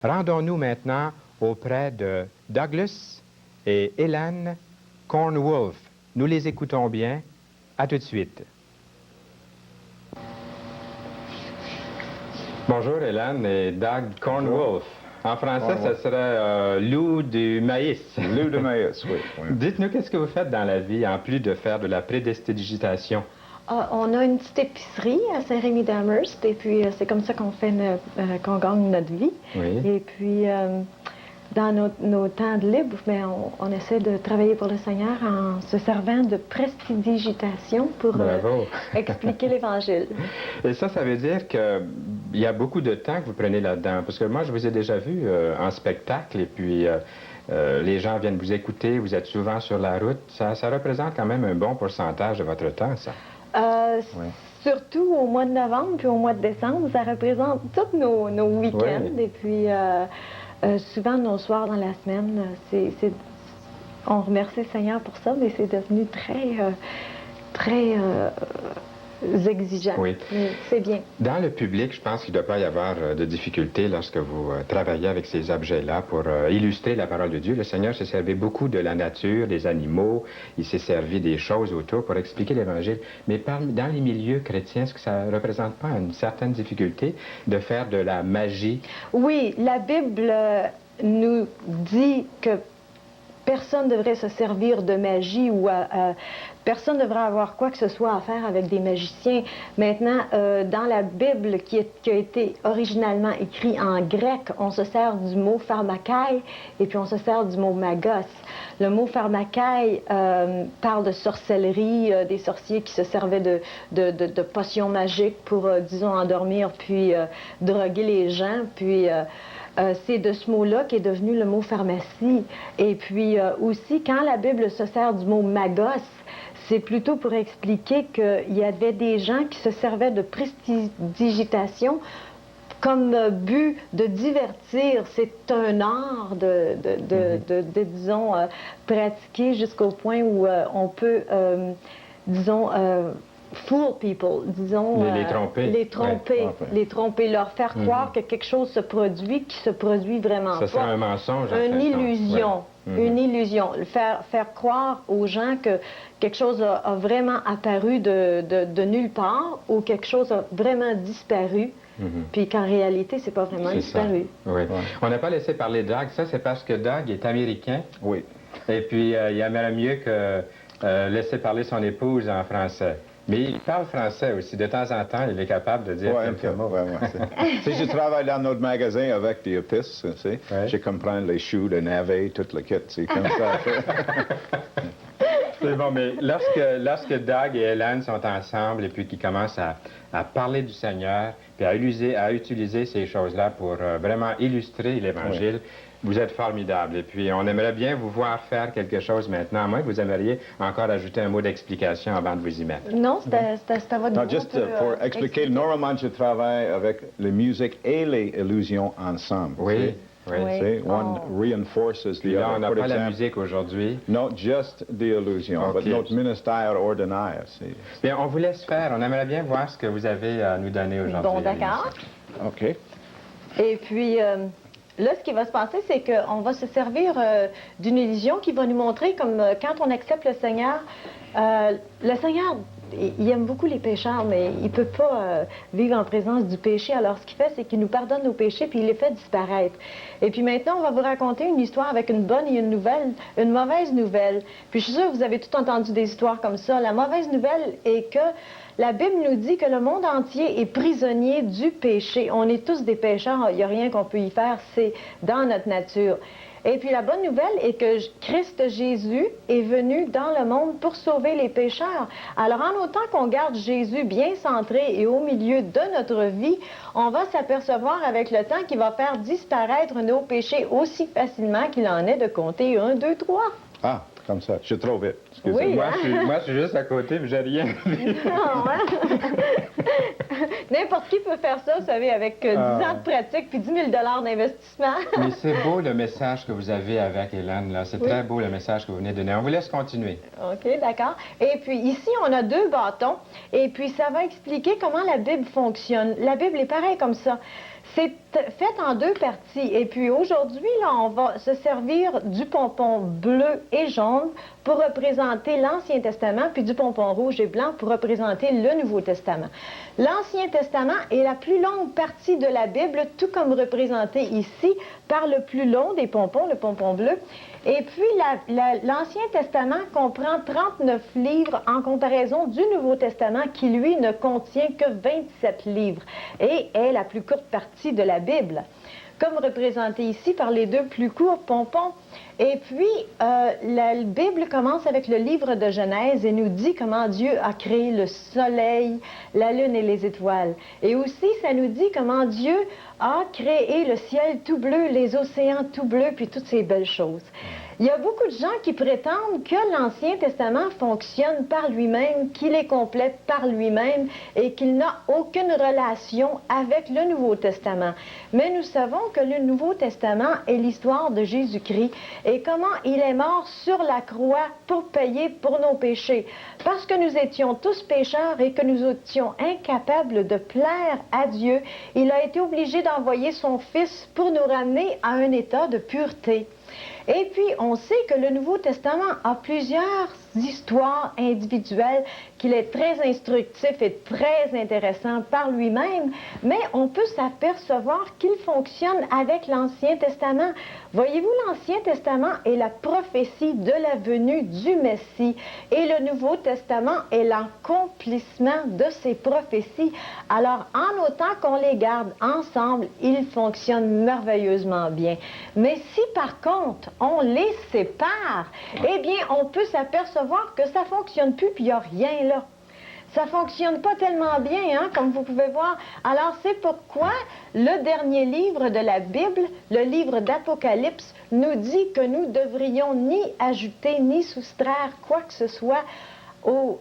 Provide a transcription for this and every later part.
Rendons-nous maintenant auprès de Douglas et Hélène Cornwolf. Nous les écoutons bien. À tout de suite. Bonjour Hélène et Doug Cornwolf. En français, ce serait loup du maïs. Loup de maïs, oui. Dites-nous, qu'est-ce que vous faites dans la vie, en plus de faire de la prédestigitation? On a une petite épicerie à Saint-Rémy-d'Amherst, et puis c'est comme ça qu'on fait qu'on gagne notre vie. Oui. Et puis, dans nos temps de libre, on essaie de travailler pour le Seigneur en se servant de prestidigitation pour expliquer l'Évangile. Et ça veut dire qu'il y a beaucoup de temps que vous prenez là-dedans. Parce que moi, je vous ai déjà vu en spectacle, et puis les gens viennent vous écouter, vous êtes souvent sur la route. Ça représente quand même un bon pourcentage de votre temps, ça. Oui. Surtout au mois de novembre puis au mois de décembre, ça représente tous nos week-ends. Oui. Et puis, souvent, nos soirs dans la semaine, on remercie le Seigneur pour ça, mais c'est devenu très exigeant. Oui. C'est bien. Dans le public, je pense qu'il ne doit pas y avoir de difficultés lorsque vous travaillez avec ces objets-là pour illustrer la parole de Dieu. Le Seigneur s'est servi beaucoup de la nature, des animaux, il s'est servi des choses autour pour expliquer l'Évangile. Mais dans les milieux chrétiens, est-ce que ça ne représente pas une certaine difficulté de faire de la magie? Oui, la Bible nous dit que personne ne devrait se servir de magie ou personne ne devrait avoir quoi que ce soit à faire avec des magiciens. Maintenant, dans la Bible qui a été originalement écrit en grec, on se sert du mot pharmakai et puis on se sert du mot magos. Le mot pharmakai parle de sorcellerie, des sorciers qui se servaient de potions magiques pour, disons, endormir puis droguer les gens, puis... c'est de ce mot-là qu'est devenu le mot pharmacie. Et puis aussi, quand la Bible se sert du mot magos, c'est plutôt pour expliquer qu'il y avait des gens qui se servaient de prestidigitation comme but de divertir. C'est un art disons, pratiquer jusqu'au point où on peut, disons... fool people, disons, les tromper, leur faire croire que quelque chose se produit qui se produit vraiment pas. Ça serait un mensonge. Une illusion, une illusion. Faire croire aux gens que quelque chose a vraiment apparu de nulle part ou quelque chose a vraiment disparu. Puis qu'en réalité, c'est pas vraiment disparu. Oui. On n'a pas laissé parler Doug. Ça, c'est parce que Doug est américain. Oui. Et puis, il aimerait mieux que laisser parler son épouse en français. Mais il parle français aussi. De temps en temps, il est capable de dire quelques mots. Si je travaille dans notre magasin avec des épices, je comprends les choux, les navets, toute la kit. C'est comme ça. C'est bon, mais lorsque Doug et Hélène sont ensemble et puis qu'ils commencent à parler du Seigneur, puis à utiliser ces choses-là pour vraiment illustrer l'Évangile, vous êtes formidable. Et puis, on aimerait bien vous voir faire quelque chose maintenant, à moins que vous aimeriez encore ajouter un mot d'explication avant de vous y mettre. Non, c'est à votre Non, juste pour expliquer, normalement, je travaille avec les musiques et les illusions ensemble. Oui. Oui. One reinforces the other. Là, on n'a pas la musique aujourd'hui. Not just the illusion, but notre ministère ordinaire. Bien, on vous laisse faire. On aimerait bien voir ce que vous avez à nous donner aujourd'hui. Bon, d'accord. OK. Et puis... là, ce qui va se passer, c'est qu'on va se servir d'une illusion qui va nous montrer, comme quand on accepte le Seigneur, le Seigneur, il aime beaucoup les pécheurs, mais il ne peut pas vivre en présence du péché. Alors, ce qu'il fait, c'est qu'il nous pardonne nos péchés, puis il les fait disparaître. Et puis maintenant, on va vous raconter une histoire avec une bonne et une mauvaise nouvelle. Puis je suis sûre que vous avez tout entendu des histoires comme ça. La mauvaise nouvelle est que la Bible nous dit que le monde entier est prisonnier du péché. On est tous des pécheurs, il n'y a rien qu'on peut y faire, c'est dans notre nature. Et puis la bonne nouvelle est que Christ Jésus est venu dans le monde pour sauver les pécheurs. Alors en autant qu'on garde Jésus bien centré et au milieu de notre vie, on va s'apercevoir avec le temps qu'il va faire disparaître nos péchés aussi facilement qu'il en est de compter 1, 2, 3. Ah, comme ça. Je suis trop vite. Oui, moi, je suis juste à côté, mais j'ai rien vu. N'importe qui peut faire ça, vous savez, avec 10 ans de pratique puis 10 000 d'investissement. Mais c'est beau le message que vous avez avec Hélène, là. C'est très beau le message que vous venez de donner. On vous laisse continuer. OK, d'accord. Et puis ici, on a 2 bâtons. Et puis ça va expliquer comment la Bible fonctionne. La Bible est pareille comme ça. C'est fait en deux parties. Et puis aujourd'hui, là, on va se servir du pompon bleu et jaune pour représenter l'Ancien Testament, puis du pompon rouge et blanc pour représenter le Nouveau Testament. L'Ancien Testament est la plus longue partie de la Bible, tout comme représenté ici par le plus long des pompons, le pompon bleu. Et puis, l'Ancien Testament comprend 39 livres en comparaison du Nouveau Testament qui, lui, ne contient que 27 livres et est la plus courte partie de la Bible, comme représenté ici par les deux plus courts pompons. Et puis, la Bible commence avec le livre de Genèse et nous dit comment Dieu a créé le soleil, la lune et les étoiles. Et aussi, ça nous dit comment Dieu a créé le ciel tout bleu, les océans tout bleus, puis toutes ces belles choses. Il y a beaucoup de gens qui prétendent que l'Ancien Testament fonctionne par lui-même, qu'il est complet par lui-même et qu'il n'a aucune relation avec le Nouveau Testament. Mais nous savons que le Nouveau Testament est l'histoire de Jésus-Christ et comment il est mort sur la croix pour payer pour nos péchés. Parce que nous étions tous pécheurs et que nous étions incapables de plaire à Dieu, il a été obligé d'envoyer son Fils pour nous ramener à un état de pureté. Et puis, on sait que le Nouveau Testament a plusieurs histoires individuelles, qu'il est très instructif et très intéressant par lui-même, mais on peut s'apercevoir qu'il fonctionne avec l'Ancien Testament. Voyez-vous, l'Ancien Testament est la prophétie de la venue du Messie et le Nouveau Testament est l'accomplissement de ces prophéties. Alors, en autant qu'on les garde ensemble, ils fonctionnent merveilleusement bien. Mais si, par contre, on les sépare, eh bien, on peut s'apercevoir que ça ne fonctionne plus, puis il n'y a rien là. Ça ne fonctionne pas tellement bien, hein, comme vous pouvez voir. Alors, c'est pourquoi le dernier livre de la Bible, le livre d'Apocalypse, nous dit que nous devrions ni ajouter ni soustraire quoi que ce soit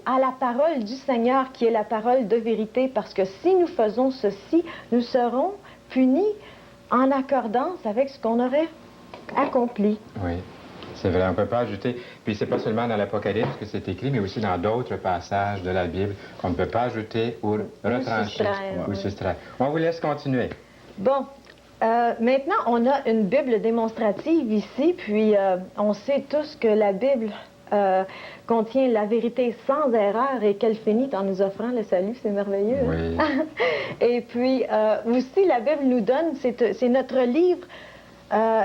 à la parole du Seigneur, qui est la parole de vérité, parce que si nous faisons ceci, nous serons punis en accordance avec ce qu'on aurait accompli. Oui, c'est vrai, on ne peut pas ajouter. Puis c'est pas seulement dans l'Apocalypse que c'est écrit, mais aussi dans d'autres passages de la Bible qu'on ne peut pas ajouter ou retrancher ou soustraire. On vous laisse continuer. Bon, maintenant, on a une Bible démonstrative ici, puis on sait tous que la Bible contient la vérité sans erreur et qu'elle finit en nous offrant le salut, c'est merveilleux. Oui. Et puis aussi, la Bible nous donne, c'est notre livre,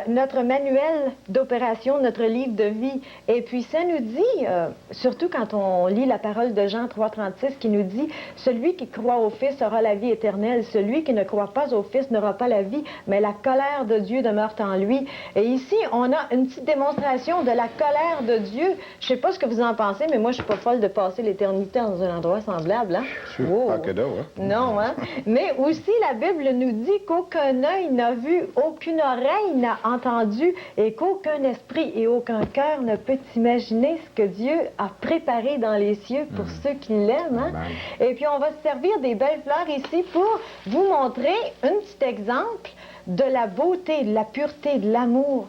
notre manuel d'opération, notre livre de vie. Et puis ça nous dit, surtout quand on lit la parole de Jean 3,36 qui nous dit « Celui qui croit au Fils aura la vie éternelle, celui qui ne croit pas au Fils n'aura pas la vie, mais la colère de Dieu demeure en lui. » Et ici, on a une petite démonstration de la colère de Dieu. Je ne sais pas ce que vous en pensez, mais moi, je ne suis pas folle de passer l'éternité dans un endroit semblable. Hein? Wow. Pas cadeau, hein? Non, hein? Mais aussi, la Bible nous dit qu'aucun œil n'a vu, aucune oreille n'a entendu et qu'aucun esprit et aucun cœur ne peut imaginer ce que Dieu a préparé dans les cieux pour ceux qui l'aiment. Hein? Et puis on va se servir des belles fleurs ici pour vous montrer un petit exemple de la beauté, de la pureté, de l'amour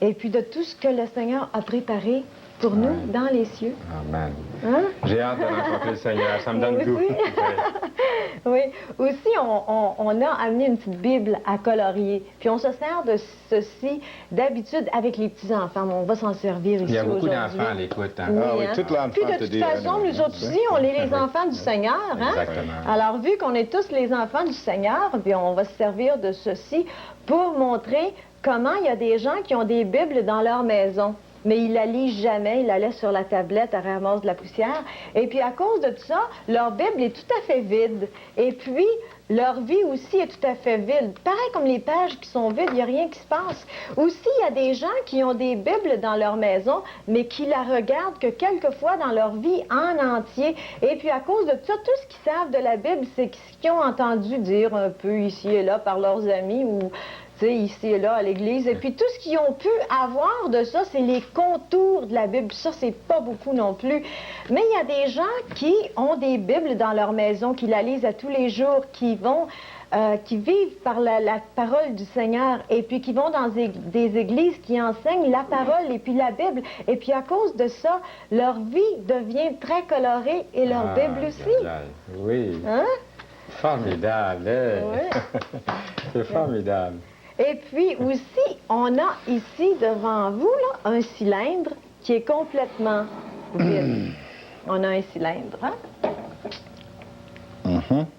et puis de tout ce que le Seigneur a préparé pour nous dans les cieux. Amen. Hein? J'ai hâte de rencontrer le Seigneur, ça me donne goût. Oui. Aussi, on a amené une petite Bible à colorier. Puis on se sert de ceci d'habitude avec les petits-enfants. On va s'en servir ici aujourd'hui. Il y a beaucoup d'enfants à l'écoute. Hein? Oui, Ah oui, hein? toute l'enfant Puis de toute façon, nous autres aussi, on est les enfants du Seigneur. Hein? Exactement. Alors, vu qu'on est tous les enfants du Seigneur, puis on va se servir de ceci pour montrer comment il y a des gens qui ont des Bibles dans leur maison. Mais ils la lisent jamais, ils la laissent sur la tablette, elle ramasse de la poussière. Et puis à cause de ça, leur Bible est tout à fait vide. Et puis, leur vie aussi est tout à fait vide. Pareil comme les pages qui sont vides, il n'y a rien qui se passe. Aussi, il y a des gens qui ont des Bibles dans leur maison, mais qui la regardent que quelques fois dans leur vie en entier. Et puis à cause de ça, tout ce qu'ils savent de la Bible, c'est ce qu'ils ont entendu dire un peu ici et là par leurs amis ou ici et là à l'église. Et puis tout ce qu'ils ont pu avoir de ça, c'est les contours de la Bible. Ça, c'est pas beaucoup non plus. Mais il y a des gens qui ont des Bibles dans leur maison, qui la lisent à tous les jours, qui vivent par la parole du Seigneur et puis qui vont dans des églises qui enseignent la parole et puis la Bible. Et puis à cause de ça, leur vie devient très colorée et leur Bible aussi. Oui. Hein? Formidable, hein? Oui. C'est formidable. Et puis aussi, on a ici devant vous là, un cylindre qui est complètement vide. On a un cylindre, hein?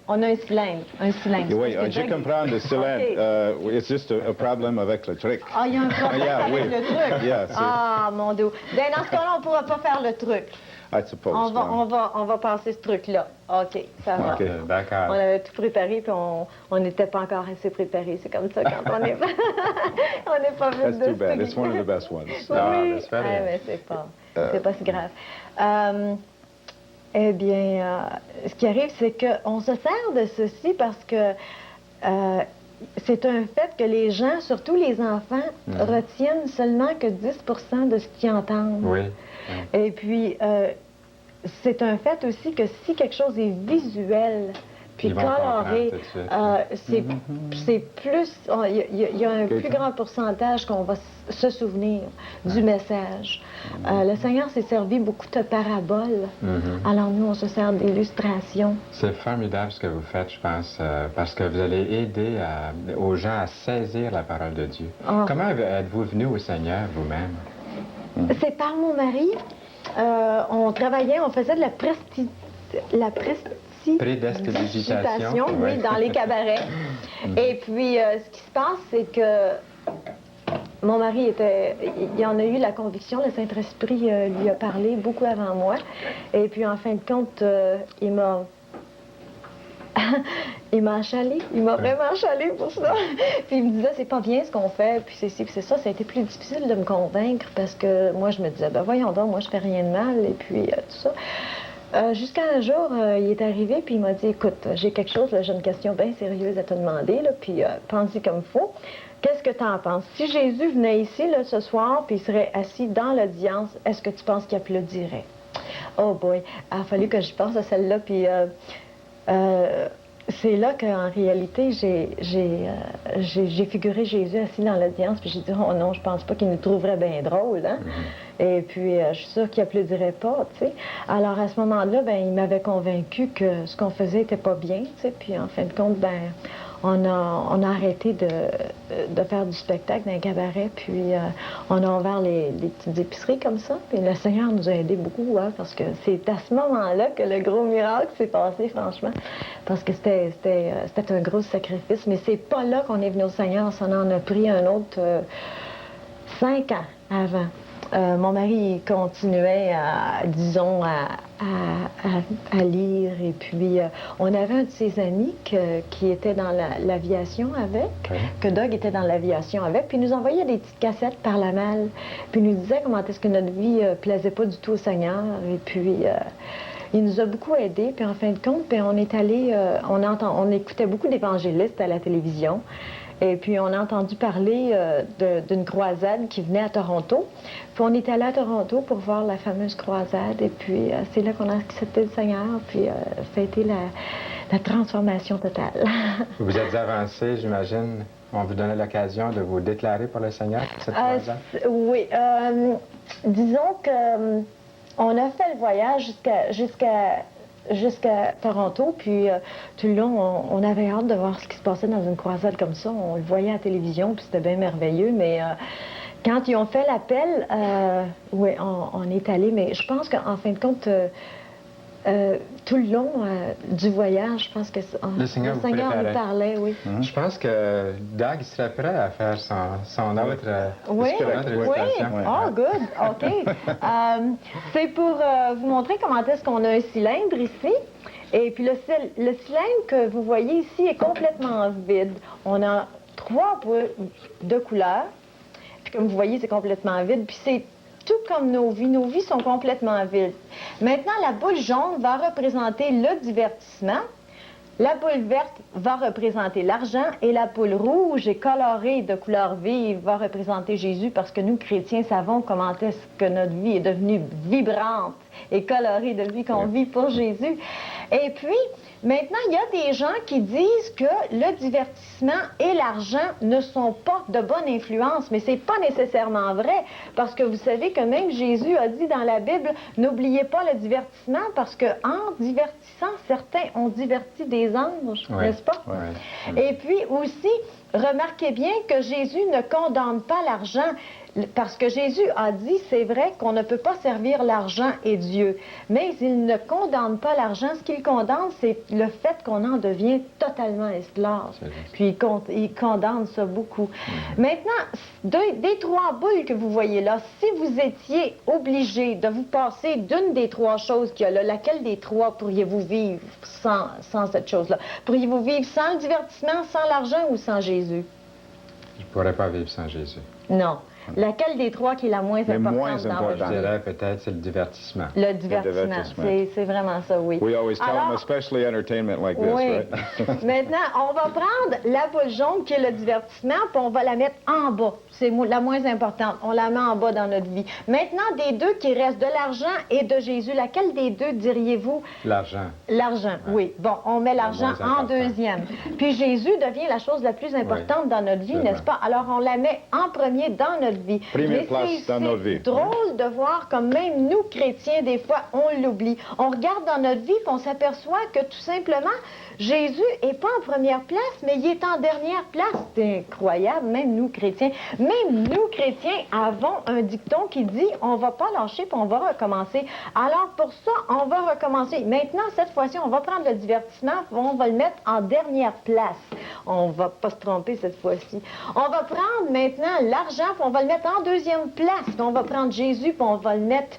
On a un cylindre, Oui, Parce que je Doug- comprends le cylindre. C'est juste un problème avec le truc. Ah, il y a un problème Yeah, avec oui. le truc. Yeah, c'est- Ah, mon Dieu. Ben, dans ce cas-là, on ne pourra pas faire le truc. I suppose. On va passer ce truc-là. OK, ça va. OK. On D'accord. avait tout préparé, puis on n'était pas encore assez préparé. C'est comme ça quand on n'est pas... on n'est pas vite That's too bad. It's one of the best ones. Ah, Oui, mais c'est pas vrai. mais c'est pas si grave. Eh bien, ce qui arrive, c'est qu'on se sert de ceci parce que c'est un fait que les gens, surtout les enfants, retiennent seulement que 10 de ce qu'ils entendent. Oui. Et puis, c'est un fait aussi que si quelque chose est visuel, puis Ils vont coloré, comprendre tout de suite. c'est plus... Il y a un plus grand pourcentage qu'on va se souvenir du message. Le Seigneur s'est servi beaucoup de paraboles. Alors nous, on se sert d'illustrations. C'est formidable ce que vous faites, je pense, parce que vous allez aider aux gens à saisir la parole de Dieu. Ah. Comment êtes-vous venu au Seigneur vous-même? C'est par mon mari. On travaillait, on faisait de la Prédestidigitation, oui, ouais. dans les cabarets. Et puis, ce qui se passe, c'est que mon mari il en a eu la conviction, le Saint-Esprit lui a parlé beaucoup avant moi. Et puis, en fin de compte, il m'a achalé. Il m'a vraiment achalé pour ça. Puis il me disait, c'est pas bien ce qu'on fait, puis c'est ci, puis c'est ça. Ça a été plus difficile de me convaincre parce que moi, je me disais, ben voyons donc, moi, je fais rien de mal, et puis tout ça. Jusqu'à un jour, il est arrivé, puis il m'a dit, écoute, j'ai quelque chose, là, j'ai une question bien sérieuse à te demander, là, puis pense-y comme il faut. Qu'est-ce que tu en penses? Si Jésus venait ici, là, ce soir, puis il serait assis dans l'audience, est-ce que tu penses qu'il applaudirait? Oh boy, il a fallu que je pense à celle-là, puis c'est là qu'en réalité, j'ai figuré Jésus assis dans l'audience, puis j'ai dit, oh non, je pense pas qu'il nous trouverait bien drôle, hein? Et puis, je suis sûre qu'il applaudirait pas, tu sais. Alors, à ce moment-là, ben, il m'avait convaincu que ce qu'on faisait était pas bien, tu sais, puis en fin de compte, ben, on a arrêté de faire du spectacle dans un cabaret, puis on a ouvert les petites épiceries comme ça. Puis le Seigneur nous a aidés beaucoup, hein, parce que c'est à ce moment-là que le gros miracle s'est passé, franchement. Parce que c'était un gros sacrifice. Mais c'est pas là qu'on est venu au Seigneur. Ça en a pris un autre 5 ans avant. Mon mari continuait, disons, à lire. Et puis, on avait un de ses amis qui était dans l'aviation avec, que Doug était dans l'aviation avec, puis il nous envoyait des petites cassettes par la malle, puis il nous disait comment est-ce que notre vie plaisait pas du tout au Seigneur. Et puis, il nous a beaucoup aidés. Puis, en fin de compte, puis on est allé, on écoutait beaucoup d'évangélistes à la télévision. Et puis, on a entendu parler d'une croisade qui venait à Toronto. Puis, on est allé à Toronto pour voir la fameuse croisade. Et puis, c'est là qu'on a accepté le Seigneur. Puis, ça a été la transformation totale. Vous êtes avancé, j'imagine. On vous donnait l'occasion de vous déclarer pour le Seigneur pour cette croisade? Oui. Disons que on a fait le voyage jusqu'à Toronto, puis tout le long, on avait hâte de voir ce qui se passait dans une croisade comme ça. On le voyait à la télévision, puis c'était bien merveilleux, mais quand ils ont fait l'appel, oui, on est allé, mais je pense qu'en fin de compte, tout le long du voyage, je pense que le Seigneur nous parlait, oui. Je pense que Doug serait prêt à faire son autre Oui, illustration. Oh, good, OK. C'est pour vous montrer comment est-ce qu'on a un cylindre ici. Et puis le cylindre que vous voyez ici est complètement vide. On a 3 boules de couleurs. Puis comme vous voyez, c'est complètement vide. Puis c'est tout comme nos vies. Nos vies sont complètement vides. Maintenant, la boule jaune va représenter le divertissement. La boule verte va représenter l'argent et la boule rouge et colorée de couleur vive va représenter Jésus parce que nous, chrétiens, savons comment est-ce que notre vie est devenue vibrante et colorée depuis qu'on vit pour Jésus. Et puis, maintenant, il y a des gens qui disent que le divertissement et l'argent ne sont pas de bonne influence, mais c'est pas nécessairement vrai, parce que vous savez que même Jésus a dit dans la Bible, n'oubliez pas le divertissement, parce que en divertissant, certains ont diverti des anges, n'est-ce pas? Oui. Et puis aussi, remarquez bien que Jésus ne condamne pas l'argent, parce que Jésus a dit, c'est vrai qu'on ne peut pas servir l'argent et Dieu, mais il ne condamne pas l'argent. Ce qu'il condamne, c'est le fait qu'on en devient totalement esclave. Puis il condamne ça beaucoup. Maintenant, des trois boules que vous voyez là, si vous étiez obligé de vous passer d'une des trois choses qu'il y a là, laquelle des trois pourriez-vous vivre sans cette chose-là? Pourriez-vous vivre sans le divertissement, sans l'argent ou sans Jésus? Je ne pourrais pas vivre sans Jésus. Non. Laquelle des trois qui est la moins importante dans votre Je vie? dirais peut-être c'est le divertissement. Le divertissement. C'est vraiment ça, oui. We always tell them, especially entertainment like this, oui. right? Maintenant, on va prendre la boule jaune qui est le divertissement, puis on va la mettre en bas. C'est la moins importante. On la met en bas dans notre vie. Maintenant, des deux qui restent, de l'argent et de Jésus, laquelle des deux diriez-vous? L'argent. L'argent, oui. Bon, on met l'argent en deuxième. Puis Jésus devient la chose la plus importante dans notre vie, n'est-ce pas? Alors, on la met en premier dans notre vie. Première place dans notre vie. C'est drôle de voir comme même nous, chrétiens, des fois, on l'oublie. On regarde dans notre vie et on s'aperçoit que tout simplement, Jésus n'est pas en première place, mais il est en dernière place. C'est incroyable, même nous, chrétiens. Même nous, chrétiens, avons un dicton qui dit « on ne va pas lâcher puis on va recommencer ». Alors, pour ça, on va recommencer. Maintenant, cette fois-ci, on va prendre le divertissement, on va le mettre en dernière place. On ne va pas se tromper cette fois-ci. On va prendre maintenant l'argent, puis on va le mettre en deuxième place. Puis on va prendre Jésus, puis on va le mettre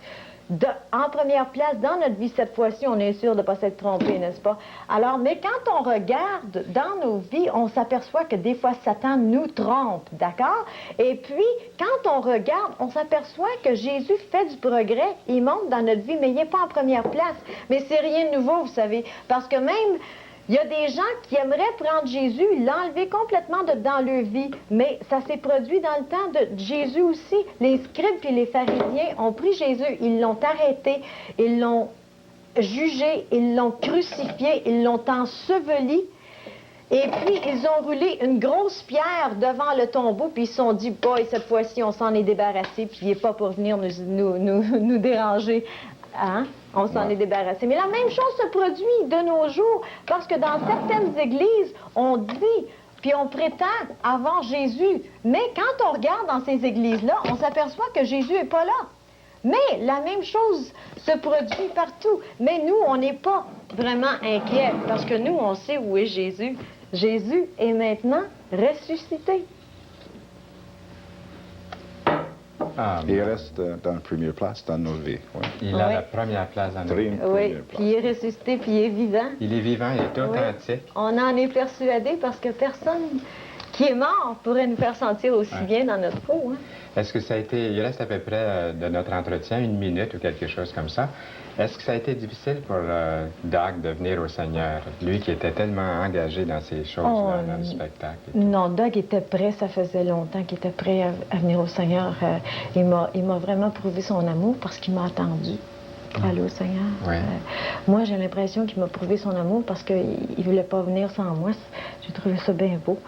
en première place dans notre vie. Cette fois-ci, on est sûr de ne pas s'être trompé, n'est-ce pas? Alors, mais quand on regarde dans nos vies, on s'aperçoit que des fois, Satan nous trompe, d'accord? Et puis, quand on regarde, on s'aperçoit que Jésus fait du progrès, il monte dans notre vie, mais il n'est pas en première place. Mais c'est rien de nouveau, vous savez, parce que même... Il y a des gens qui aimeraient prendre Jésus, l'enlever complètement dans leur vie, mais ça s'est produit dans le temps de Jésus aussi. Les scribes et les pharisiens ont pris Jésus, ils l'ont arrêté, ils l'ont jugé, ils l'ont crucifié, ils l'ont enseveli, et puis ils ont roulé une grosse pierre devant le tombeau, puis ils se sont dit, boy, cette fois-ci, on s'en est débarrassé, puis il n'est pas pour venir nous déranger. Hein? On s'en est débarrassé. Mais la même chose se produit de nos jours, parce que dans certaines églises, on dit, puis on prétend avoir Jésus. Mais quand on regarde dans ces églises-là, on s'aperçoit que Jésus n'est pas là. Mais la même chose se produit partout. Mais nous, on n'est pas vraiment inquiets, parce que nous, on sait où est Jésus. Jésus est maintenant ressuscité. Il reste dans la première place dans nos vies. Oui. Il a la première place dans nos vies. Oui, puis il est ressuscité, puis il est vivant. Il est vivant, il est authentique. On en est persuadé parce que personne qui est mort pourrait nous faire sentir aussi bien dans notre peau. Hein? Est-ce que ça a été, il reste à peu près de notre entretien 1 minute ou quelque chose comme ça. Est-ce que ça a été difficile pour Doug de venir au Seigneur, lui qui était tellement engagé dans ces choses-là, dans le spectacle? Non, Doug était prêt, ça faisait longtemps qu'il était prêt à venir au Seigneur. Il m'a vraiment prouvé son amour parce qu'il m'a attendu pour aller au Seigneur. Oui. Moi, j'ai l'impression qu'il m'a prouvé son amour parce qu'il ne voulait pas venir sans moi. J'ai trouvé ça bien beau.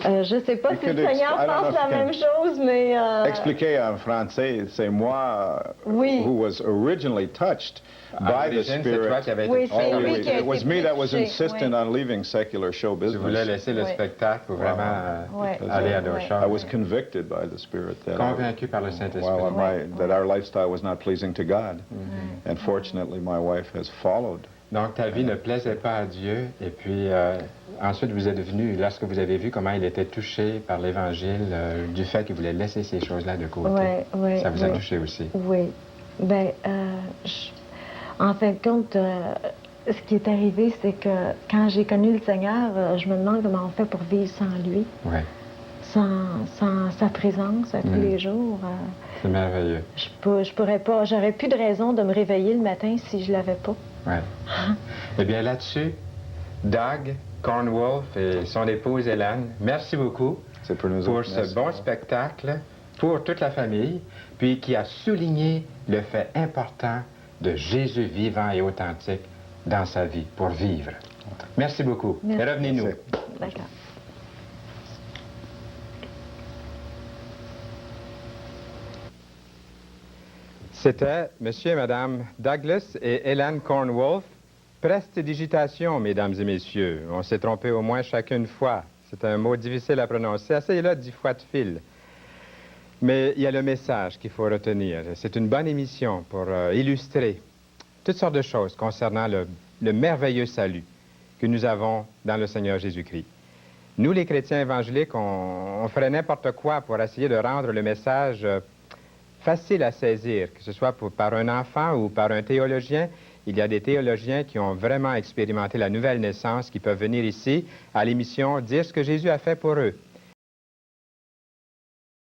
Je ne sais pas si le Seigneur pense la même chose, mais... Expliquer en français, c'est moi who was originally touched by the Spirit. Oui, c'est lui qui a été It was me that was touché, insistent on leaving secular show Tu voulais business. laisser le spectacle pour vraiment aller à d'autres choses. I was convicted by the Spirit Convaincu par le Saint-Esprit. that our lifestyle was not pleasing to God. And fortunately, my wife has followed. Donc, ta vie ne plaisait pas à Dieu, et puis ensuite vous êtes venu, lorsque vous avez vu comment il était touché par l'Évangile, du fait qu'il voulait laisser ces choses-là de côté. Ça vous a touché aussi. Oui. Bien, en fin de compte, ce qui est arrivé, c'est que quand j'ai connu le Seigneur, je me demande comment on fait pour vivre sans lui. Oui. Sans sa présence à tous les jours. C'est merveilleux. Je pourrais pas, j'aurais plus de raison de me réveiller le matin si je l'avais pas. Oui. Eh bien, là-dessus, Doug Cornwolf et son épouse Hélène, merci beaucoup pour ce bon spectacle pour toute la famille, puis qui a souligné le fait important de Jésus vivant et authentique dans sa vie pour vivre. Merci beaucoup. Merci. Et revenez-nous. D'accord. C'était M. et Mme Douglas et Hélène Cornwolf. Prestidigitation, mesdames et messieurs. On s'est trompé au moins chacune fois. C'est un mot difficile à prononcer. Essayez-le 10 fois de fil. Mais il y a le message qu'il faut retenir. C'est une bonne émission pour illustrer toutes sortes de choses concernant le merveilleux salut que nous avons dans le Seigneur Jésus-Christ. Nous, les chrétiens évangéliques, on ferait n'importe quoi pour essayer de rendre le message facile à saisir, que ce soit par un enfant ou par un théologien. Il y a des théologiens qui ont vraiment expérimenté la nouvelle naissance, qui peuvent venir ici à l'émission dire ce que Jésus a fait pour eux.